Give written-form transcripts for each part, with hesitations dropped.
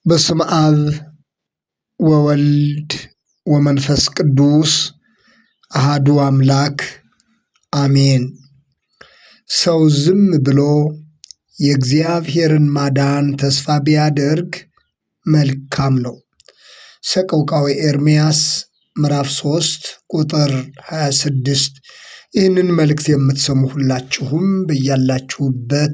በስመ አብ ወወልድ ወመንፈስ ቅዱስ አሃዱ አምላክ አሜን። ሰው ዝም ብሎ የእግዚአብሔርን ማዳን ተስፋ ቢያደርግ መልካም ነው። ሰቆቃወ ኤርምያስ ምዕራፍ 3 ቁጥር 26። ይህንን መልእክት የምትሰሙ ሁላችሁም በያላችሁበት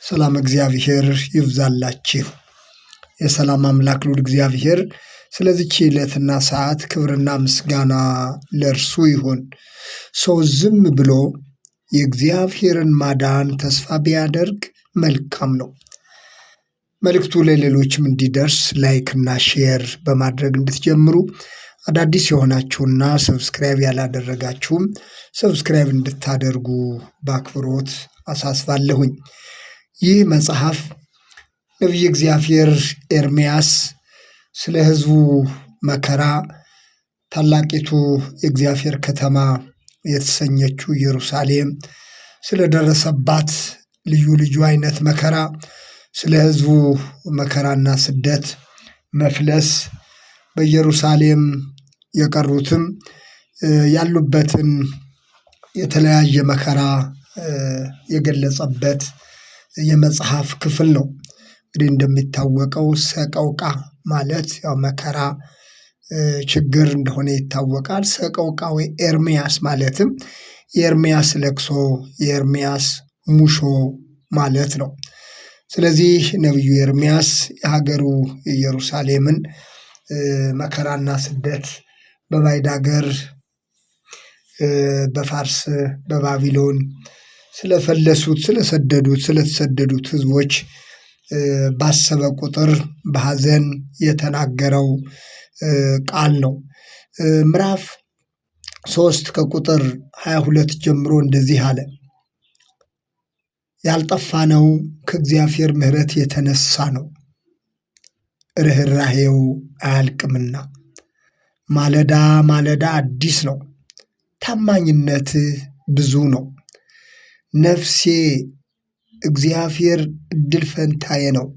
ሰላም እግዚአብሔር ይብዛላችሁ። የሰላም አምላክ ልዑል እግዚአብሔር ስለዚህች ዕለትና ሰዓት ክብርና ምስጋና ለእርሱ ይሁን። ሰው ዝም ብሎ የእግዚአብሔርን ማዳን ተስፋ ቢያደርግ መልካም ነው። መልእክቱ ለሌሎችም እንዲደርስ ላይክና ሼር በማድረግ እንድትጀምሩ፣ አዳዲስ የሆናችሁና ሰብስክራይብ ያላደረጋችሁም ሰብስክራይብ እንድታደርጉ በአክብሮት አሳስባለሁኝ። ይህ መጽሐፍ ነቢየ እግዚአብሔር ኤርምያስ ስለ ሕዝቡ መከራ ታላቂቱ የእግዚአብሔር ከተማ የተሰኘችው ኢየሩሳሌም ስለደረሰባት ልዩ ልዩ አይነት መከራ፣ ስለ ሕዝቡ መከራና ስደት መፍለስ፣ በኢየሩሳሌም የቀሩትም ያሉበትን የተለያየ መከራ የገለጸበት የመጽሐፍ ክፍል ነው። እንግዲህ እንደሚታወቀው ሰቆቃ ማለት ያው መከራ ችግር እንደሆነ ይታወቃል። ሰቆቃወ ኤርምያስ ማለትም የኤርምያስ ለቅሶ፣ የኤርምያስ ሙሾ ማለት ነው። ስለዚህ ነቢዩ ኤርምያስ የሀገሩ ኢየሩሳሌምን መከራና ስደት በባዕድ ሀገር በፋርስ በባቢሎን ስለፈለሱት ስለተሰደዱት ሕዝቦች ባሰበ ቁጥር በሐዘን የተናገረው ቃል ነው። ምዕራፍ 3 ከቁጥር 22 ጀምሮ እንደዚህ አለ። ያልጠፋነው ከእግዚአብሔር ምሕረት የተነሳ ነው፣ ርኅራኄው አያልቅምና። ማለዳ ማለዳ አዲስ ነው፣ ታማኝነትህ ብዙ ነው። ነፍሴ እግዚአብሔር እድል ፈንታዬ ነው፣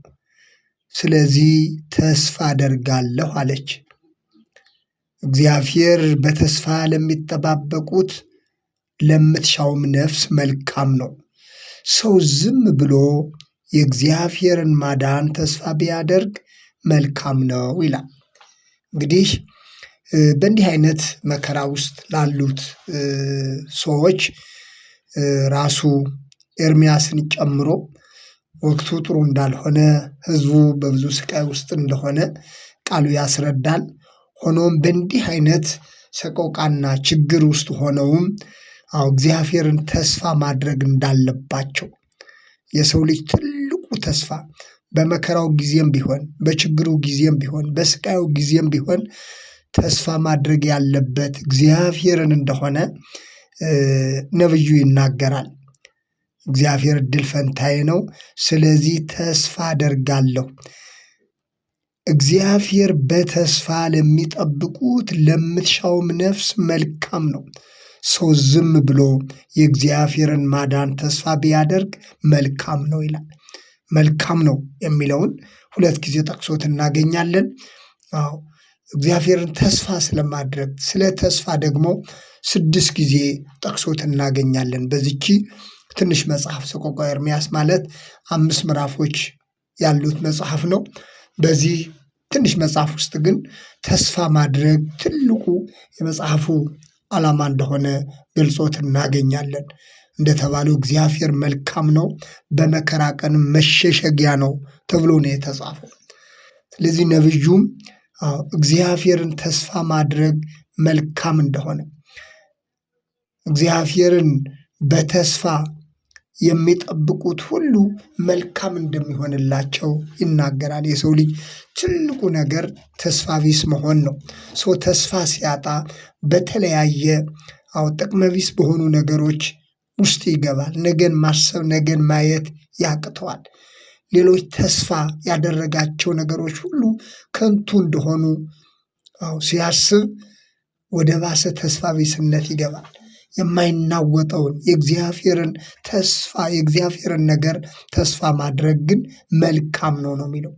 ስለዚህ ተስፋ አደርጋለሁ አለች። እግዚአብሔር በተስፋ ለሚጠባበቁት ለምትሻውም ነፍስ መልካም ነው። ሰው ዝም ብሎ የእግዚአብሔርን ማዳን ተስፋ ቢያደርግ መልካም ነው ይላል። እንግዲህ በእንዲህ አይነት መከራ ውስጥ ላሉት ሰዎች ራሱ ኤርምያስን ጨምሮ ወቅቱ ጥሩ እንዳልሆነ፣ ሕዝቡ በብዙ ስቃይ ውስጥ እንደሆነ ቃሉ ያስረዳል። ሆኖም በእንዲህ አይነት ሰቆቃና ችግር ውስጥ ሆነውም እግዚአብሔርን ተስፋ ማድረግ እንዳለባቸው፣ የሰው ልጅ ትልቁ ተስፋ በመከራው ጊዜም ቢሆን በችግሩ ጊዜም ቢሆን በስቃዩ ጊዜም ቢሆን ተስፋ ማድረግ ያለበት እግዚአብሔርን እንደሆነ ነብዩ ይናገራል። እግዚአብሔር እድል ፈንታዬ ነው፣ ስለዚህ ተስፋ አደርጋለሁ። እግዚአብሔር በተስፋ ለሚጠብቁት ለምትሻውም ነፍስ መልካም ነው። ሰው ዝም ብሎ የእግዚአብሔርን ማዳን ተስፋ ቢያደርግ መልካም ነው ይላል። መልካም ነው የሚለውን 2 ጊዜ ጠቅሶት እናገኛለን። እግዚአብሔርን ተስፋ ስለማድረግ ስለ ተስፋ ደግሞ 6 ጊዜ ጠቅሶት እናገኛለን። በዚህች ትንሽ መጽሐፍ ሰቆቃወ ኤርምያስ ማለት 5 ምዕራፎች ያሉት መጽሐፍ ነው። በዚህ ትንሽ መጽሐፍ ውስጥ ግን ተስፋ ማድረግ ትልቁ የመጽሐፉ ዓላማ እንደሆነ ገልጾት እናገኛለን። እንደተባለው እግዚአብሔር መልካም ነው፣ በመከራ ቀን መሸሸጊያ ነው ተብሎ ነው የተጻፈው። ስለዚህ ነብዩም እግዚአብሔርን ተስፋ ማድረግ መልካም እንደሆነ፣ እግዚአብሔርን በተስፋ የሚጠብቁት ሁሉ መልካም እንደሚሆንላቸው ይናገራል። የሰው ልጅ ትልቁ ነገር ተስፋ ቢስ መሆን ነው። ሰው ተስፋ ሲያጣ በተለያየ ጥቅመ ቢስ በሆኑ ነገሮች ውስጥ ይገባል። ነገን ማሰብ፣ ነገን ማየት ያቅተዋል። ሌሎች ተስፋ ያደረጋቸው ነገሮች ሁሉ ከንቱ እንደሆኑ ሲያስብ ወደ ባሰ ተስፋ ቢስነት ይገባል። የማይናወጠውን የእግዚአብሔርን ነገር ተስፋ ማድረግ ግን መልካም ነው የሚለው።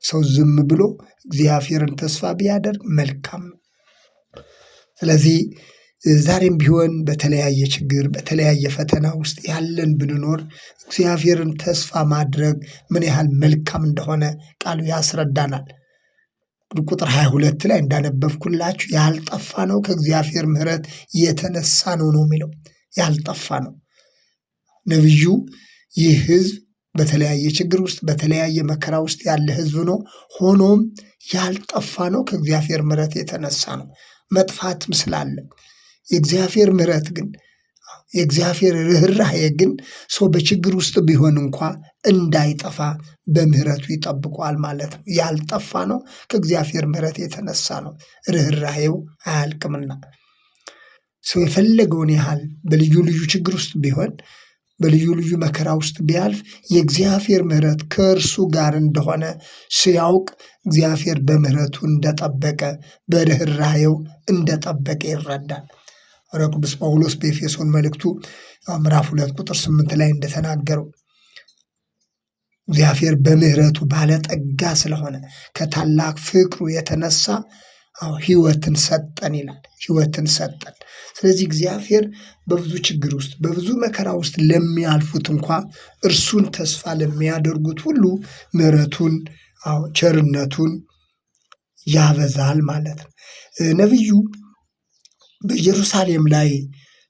ሰው ዝም ብሎ እግዚአብሔርን ተስፋ ቢያደርግ መልካም ነው። ስለዚህ ዛሬም ቢሆን በተለያየ ችግር በተለያየ ፈተና ውስጥ ያለን ብንኖር እግዚአብሔርን ተስፋ ማድረግ ምን ያህል መልካም እንደሆነ ቃሉ ያስረዳናል። ቁጥር 22 ላይ እንዳነበብኩላችሁ ያልጠፋ ነው ከእግዚአብሔር ምሕረት የተነሳ ነው የሚለው። ያልጠፋ ነው። ነቢዩ ይህ ሕዝብ በተለያየ ችግር ውስጥ በተለያየ መከራ ውስጥ ያለ ሕዝብ ነው። ሆኖም ያልጠፋ ነው ከእግዚአብሔር ምሕረት የተነሳ ነው። መጥፋትም ስላለ የእግዚአብሔር ምሕረት ግን የእግዚአብሔር ርኅራኄ ግን ሰው በችግር ውስጥ ቢሆን እንኳ እንዳይጠፋ በምሕረቱ ይጠብቀዋል ማለት ነው። ያልጠፋ ነው ከእግዚአብሔር ምሕረት የተነሳ ነው። ርኅራኄው አያልቅምና ሰው የፈለገውን ያህል በልዩ ልዩ ችግር ውስጥ ቢሆን በልዩ ልዩ መከራ ውስጥ ቢያልፍ የእግዚአብሔር ምሕረት ከእርሱ ጋር እንደሆነ ሲያውቅ እግዚአብሔር በምሕረቱ እንደጠበቀ በርኅራኄው እንደጠበቀ ይረዳል። ሐዋርያው ቅዱስ ጳውሎስ በኤፌሶን መልእክቱ ምዕራፍ 2 ቁጥር 8 ላይ እንደተናገረው እግዚአብሔር በምሕረቱ ባለጠጋ ስለሆነ ከታላቅ ፍቅሩ የተነሳ ሕይወትን ሰጠን ይላል። ሕይወትን ሰጠን። ስለዚህ እግዚአብሔር በብዙ ችግር ውስጥ በብዙ መከራ ውስጥ ለሚያልፉት እንኳ እርሱን ተስፋ ለሚያደርጉት ሁሉ ምሕረቱን ቸርነቱን ያበዛል ማለት ነው። ነቢዩ በኢየሩሳሌም ላይ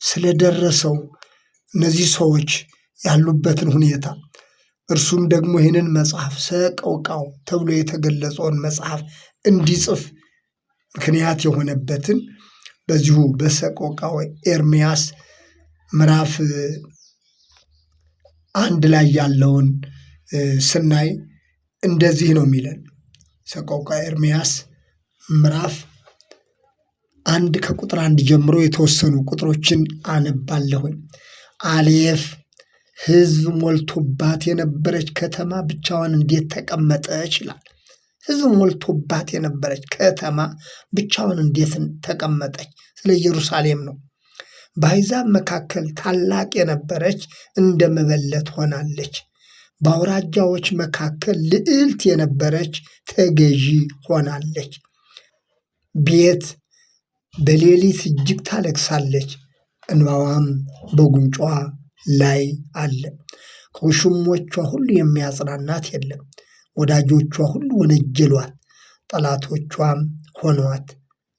ስለደረሰው እነዚህ ሰዎች ያሉበትን ሁኔታ እርሱም ደግሞ ይህንን መጽሐፍ ሰቆቃው ተብሎ የተገለጸውን መጽሐፍ እንዲጽፍ ምክንያት የሆነበትን በዚሁ በሰቆቃው ኤርምያስ ምዕራፍ 1 ላይ ያለውን ስናይ እንደዚህ ነው የሚለን። ሰቆቃው ኤርምያስ ምዕራፍ 1 ከቁጥር 1 ጀምሮ የተወሰኑ ቁጥሮችን አነባለሁኝ። አሌፍ ሕዝብ ሞልቶባት የነበረች ከተማ ብቻዋን እንዴት ተቀመጠች ይላል። ሕዝብ ሞልቶባት የነበረች ከተማ ብቻዋን እንዴት ተቀመጠች? ስለ ኢየሩሳሌም ነው። በአሕዛብ መካከል ታላቅ የነበረች እንደ መበለት ሆናለች። በአውራጃዎች መካከል ልዕልት የነበረች ተገዢ ሆናለች። ቤት በሌሊት እጅግ ታለቅሳለች፣ እንባዋም በጉንጯ ላይ አለ። ከውሽሞቿ ሁሉ የሚያጽናናት የለም። ወዳጆቿ ሁሉ ወነጀሏት፣ ጠላቶቿም ሆኗት።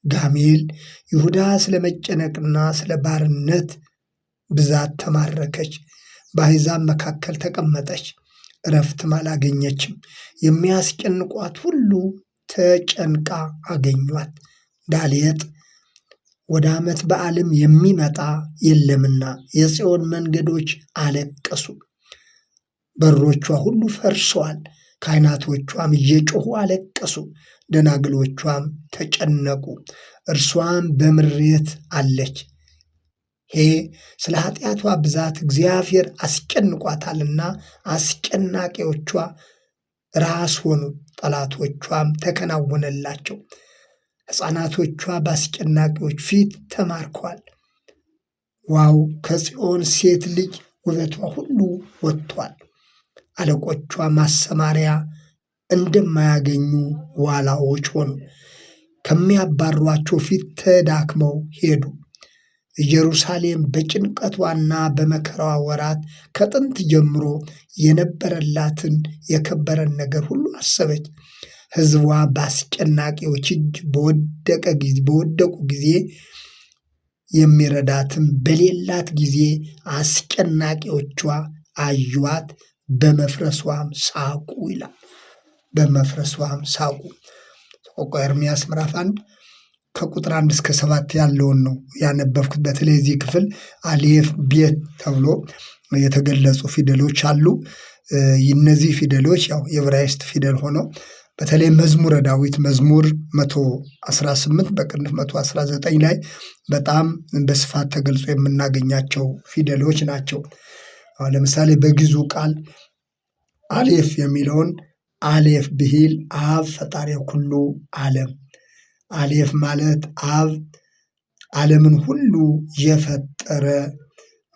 ጋሜል ይሁዳ ስለ መጨነቅና ስለ ባርነት ብዛት ተማረከች። በአሕዛብ መካከል ተቀመጠች፣ እረፍትም አላገኘችም። የሚያስጨንቋት ሁሉ ተጨንቃ አገኟት። ዳሌጥ ወደ ዓመት በዓልም የሚመጣ የለምና የጽዮን መንገዶች አለቀሱ። በሮቿ ሁሉ ፈርሰዋል፣ ካህናቶቿም እየጮኹ አለቀሱ። ደናግሎቿም ተጨነቁ፣ እርሷም በምሬት አለች። ስለ ኃጢአቷ ብዛት እግዚአብሔር አስጨንቋታልና አስጨናቂዎቿ ራስ ሆኑ፣ ጠላቶቿም ተከናወነላቸው። ሕፃናቶቿ በአስጨናቂዎች ፊት ተማርከዋል። ዋው! ከጽዮን ሴት ልጅ ውበቷ ሁሉ ወጥቷል። አለቆቿ ማሰማሪያ እንደማያገኙ ዋላዎች ሆኑ፣ ከሚያባሯቸው ፊት ተዳክመው ሄዱ። ኢየሩሳሌም በጭንቀቷና በመከራዋ ወራት ከጥንት ጀምሮ የነበረላትን የከበረን ነገር ሁሉ አሰበች። ሕዝቧ በአስጨናቂዎች እጅ በወደቁ ጊዜ የሚረዳትም በሌላት ጊዜ አስጨናቂዎቿ አዩዋት፣ በመፍረሷም ሳቁ ይላል። በመፍረሷም ሳቁ። ሰቆቃወ ኤርምያስ ምዕራፍ 1 ከቁጥር 1 እስከ 7 ያለውን ነው ያነበብኩት። በተለይ እዚህ ክፍል አሌፍ ቤት ተብሎ የተገለጹ ፊደሎች አሉ። እነዚህ ፊደሎች ያው የዕብራይስጥ ፊደል ሆነው በተለይ መዝሙረ ዳዊት መዝሙር 118 በቅንፍ 119 ላይ በጣም በስፋት ተገልጾ የምናገኛቸው ፊደሎች ናቸው። ለምሳሌ በግዕዙ ቃል አሌፍ የሚለውን አሌፍ ብሂል አብ ፈጣሪ ኩሉ ዓለም። አሌፍ ማለት አብ ዓለምን ሁሉ የፈጠረ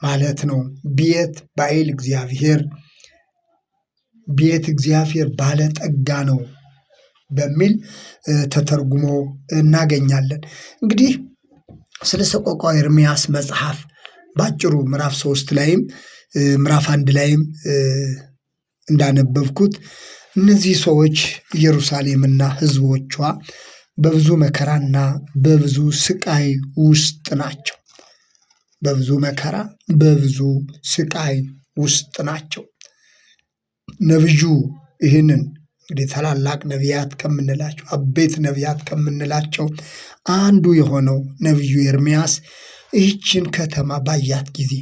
ማለት ነው። ቤት ባይል እግዚአብሔር፣ ቤት እግዚአብሔር ባለጠጋ ነው በሚል ተተርጉሞ እናገኛለን። እንግዲህ ስለ ሰቆቃወ ኤርምያስ መጽሐፍ ባጭሩ ምዕራፍ 3 ላይም ምዕራፍ 1 ላይም እንዳነበብኩት እነዚህ ሰዎች ኢየሩሳሌምና ሕዝቦቿ በብዙ መከራና በብዙ ስቃይ ውስጥ ናቸው። በብዙ መከራ በብዙ ስቃይ ውስጥ ናቸው። ነብዩ ይህንን እንግዲህ ታላላቅ ነቢያት ከምንላቸው አቤት ነቢያት ከምንላቸው አንዱ የሆነው ነብዩ ኤርምያስ ይህችን ከተማ ባያት ጊዜ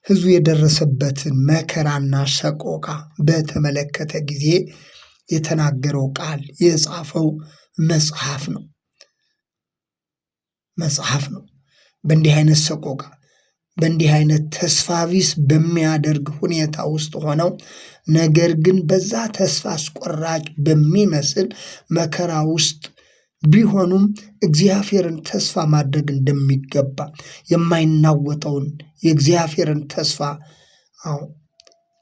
ሕዝቡ የደረሰበትን መከራና ሰቆቃ በተመለከተ ጊዜ የተናገረው ቃል የጻፈው መጽሐፍ ነው። በእንዲህ አይነት ሰቆቃ በእንዲህ አይነት ተስፋ ቢስ በሚያደርግ ሁኔታ ውስጥ ሆነው ነገር ግን በዛ ተስፋ አስቆራጭ በሚመስል መከራ ውስጥ ቢሆኑም እግዚአብሔርን ተስፋ ማድረግ እንደሚገባ የማይናወጠውን የእግዚአብሔርን ተስፋ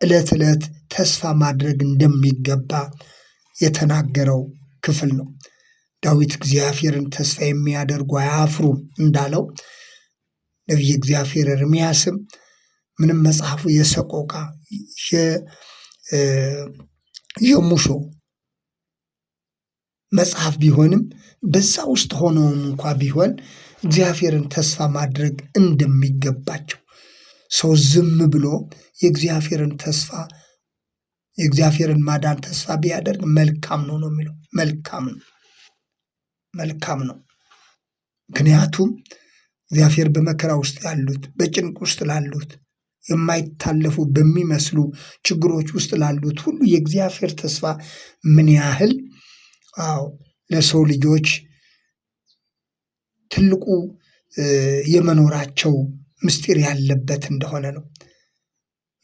ዕለት ዕለት ተስፋ ማድረግ እንደሚገባ የተናገረው ክፍል ነው። ዳዊት እግዚአብሔርን ተስፋ የሚያደርጉ አያፍሩም እንዳለው ነቢየ እግዚአብሔር ኤርምያስም ምንም መጽሐፉ የሰቆቃ የሙሾ መጽሐፍ ቢሆንም በዛ ውስጥ ሆነውም እንኳ ቢሆን እግዚአብሔርን ተስፋ ማድረግ እንደሚገባቸው ሰው ዝም ብሎ የእግዚአብሔርን ማዳን ተስፋ ቢያደርግ መልካም ነው የሚለው። መልካም ነው። ምክንያቱም እግዚአብሔር በመከራ ውስጥ ያሉት በጭንቅ ውስጥ ላሉት የማይታለፉ በሚመስሉ ችግሮች ውስጥ ላሉት ሁሉ የእግዚአብሔር ተስፋ ምን ያህል ለሰው ልጆች ትልቁ የመኖራቸው ምስጢር ያለበት እንደሆነ ነው።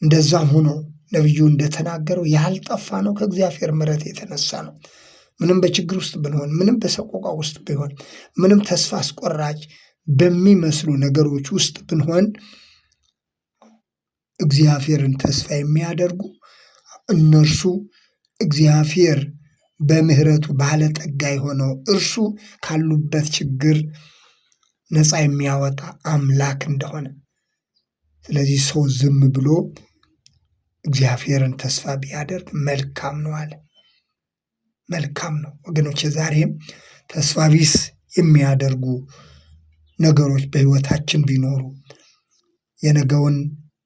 እንደዛም ሆኖ ነብዩ እንደተናገረው ያልጠፋ ነው ከእግዚአብሔር ምሕረት የተነሳ ነው። ምንም በችግር ውስጥ ብንሆን፣ ምንም በሰቆቃ ውስጥ ቢሆን፣ ምንም ተስፋ አስቆራጭ በሚመስሉ ነገሮች ውስጥ ብንሆን እግዚአብሔርን ተስፋ የሚያደርጉ እነርሱ እግዚአብሔር በምሕረቱ ባለጠጋ የሆነው እርሱ ካሉበት ችግር ነፃ የሚያወጣ አምላክ እንደሆነ፣ ስለዚህ ሰው ዝም ብሎ እግዚአብሔርን ተስፋ ቢያደርግ መልካም ነው አለ። መልካም ነው ወገኖች። ዛሬም ተስፋ ቢስ የሚያደርጉ ነገሮች በሕይወታችን ቢኖሩ የነገውን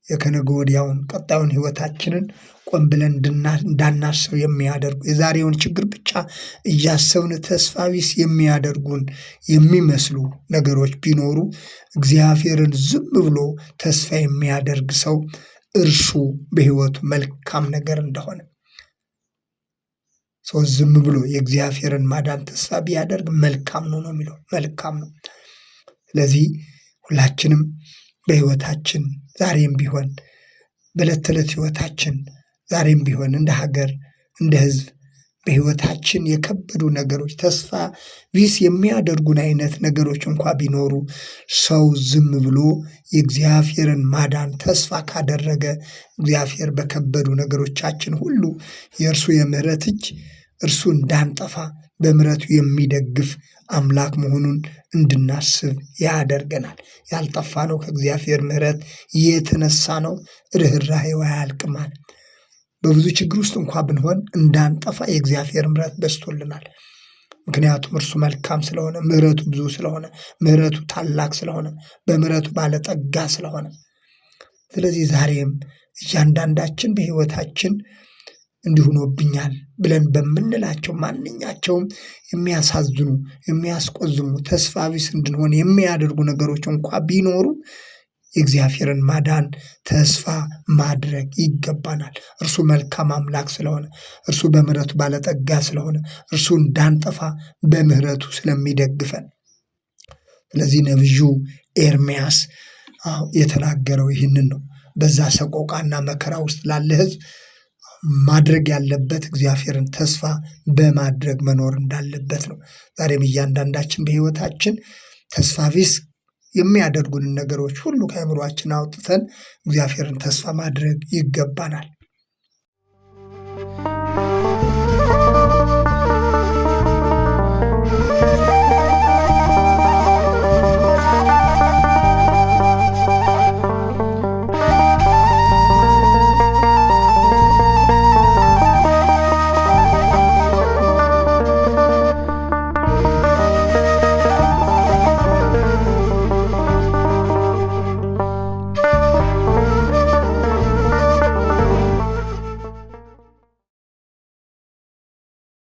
የከነገ ወዲያውን ቀጣዩን ሕይወታችንን ቆም ብለን እንዳናስብ የሚያደርጉ የዛሬውን ችግር ብቻ እያሰብን ተስፋ ቢስ የሚያደርጉን የሚመስሉ ነገሮች ቢኖሩ እግዚአብሔርን ዝም ብሎ ተስፋ የሚያደርግ ሰው እርሱ በሕይወቱ መልካም ነገር እንደሆነ፣ ሰው ዝም ብሎ የእግዚአብሔርን ማዳን ተስፋ ቢያደርግ መልካም ነው የሚለው። መልካም ነው። ስለዚህ ሁላችንም በሕይወታችን ዛሬም ቢሆን በዕለት ተዕለት ሕይወታችን ዛሬም ቢሆን እንደ ሀገር እንደ ሕዝብ በሕይወታችን የከበዱ ነገሮች ተስፋ ቢስ የሚያደርጉን አይነት ነገሮች እንኳ ቢኖሩ ሰው ዝም ብሎ የእግዚአብሔርን ማዳን ተስፋ ካደረገ እግዚአብሔር በከበዱ ነገሮቻችን ሁሉ የእርሱ የምሕረት እጅ እርሱ እንዳንጠፋ በምሕረቱ የሚደግፍ አምላክ መሆኑን እንድናስብ ያደርገናል። ያልጠፋ ነው ከእግዚአብሔር ምሕረት የተነሳ ነው፣ ርኅራኄው አያልቅም አለ። በብዙ ችግር ውስጥ እንኳ ብንሆን እንዳንጠፋ የእግዚአብሔር ምሕረት በዝቶልናል። ምክንያቱም እርሱ መልካም ስለሆነ፣ ምሕረቱ ብዙ ስለሆነ፣ ምሕረቱ ታላቅ ስለሆነ፣ በምሕረቱ ባለጠጋ ስለሆነ፣ ስለዚህ ዛሬም እያንዳንዳችን በሕይወታችን እንዲህ ሆኖብኛል ብለን በምንላቸው ማንኛቸውም የሚያሳዝኑ የሚያስቆዝሙ ተስፋ ቢስ እንድንሆን የሚያደርጉ ነገሮች እንኳ ቢኖሩ የእግዚአብሔርን ማዳን ተስፋ ማድረግ ይገባናል። እርሱ መልካም አምላክ ስለሆነ፣ እርሱ በምሕረቱ ባለጠጋ ስለሆነ፣ እርሱ እንዳንጠፋ በምሕረቱ ስለሚደግፈን፣ ስለዚህ ነብዩ ኤርምያስ የተናገረው ይህንን ነው። በዛ ሰቆቃና መከራ ውስጥ ላለ ሕዝብ ማድረግ ያለበት እግዚአብሔርን ተስፋ በማድረግ መኖር እንዳለበት ነው። ዛሬም እያንዳንዳችን በሕይወታችን ተስፋ ቢስ የሚያደርጉንን ነገሮች ሁሉ ከአእምሯችን አውጥተን እግዚአብሔርን ተስፋ ማድረግ ይገባናል።